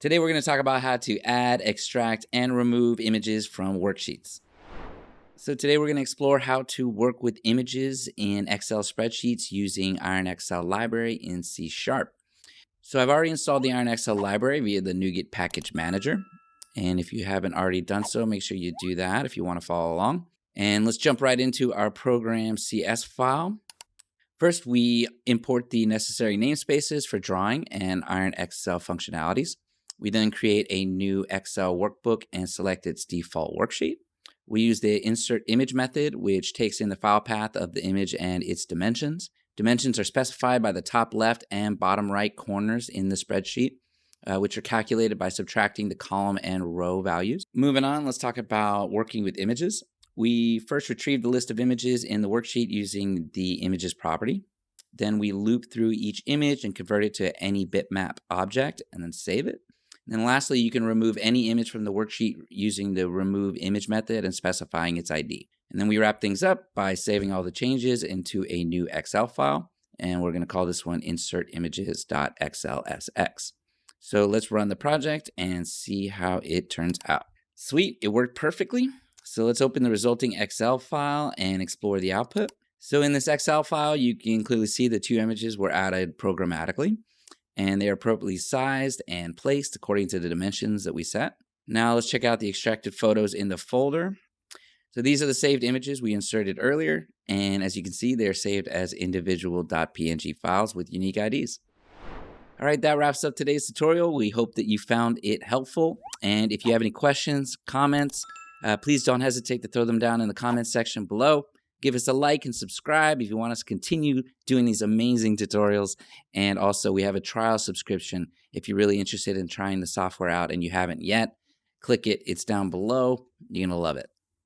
Today we're going to talk about how to add, extract, and remove images from worksheets. So today we're going to explore how to work with images in Excel spreadsheets using IronXL library in C#. So I've already installed the IronXL library via the NuGet package manager. And if you haven't already done so, make sure you do that if you want to follow along. And let's jump right into our program CS file. First, we import the necessary namespaces for drawing and IronXL functionalities. We then create a new Excel workbook and select its default worksheet. We use the insert image method, which takes in the file path of the image and its dimensions. Dimensions are specified by the top left and bottom right corners in the spreadsheet, which are calculated by subtracting the column and row values. Moving on, let's talk about working with images. We first retrieve the list of images in the worksheet using the images property. Then we loop through each image and convert it to any bitmap object and then save it. And then lastly, you can remove any image from the worksheet using the remove image method and specifying its ID. And then we wrap things up by saving all the changes into a new Excel file. And we're going to call this one insertimages.xlsx. So let's run the project and see how it turns out. Sweet, it worked perfectly. So let's open the resulting Excel file and explore the output. So in this Excel file, you can clearly see the two images were added programmatically, and they are appropriately sized and placed according to the dimensions that we set. Now let's check out the extracted photos in the folder. So these are the saved images we inserted earlier, and as you can see, they're saved as individual .png files with unique IDs. All right, that wraps up today's tutorial. We hope that you found it helpful, and if you have any questions, comments, please don't hesitate to throw them down in the comments section below. Give us a like and subscribe if you want us to continue doing these amazing tutorials. And also, we have a trial subscription if you're really interested in trying the software out and you haven't yet. Click it. It's down below. You're going to love it.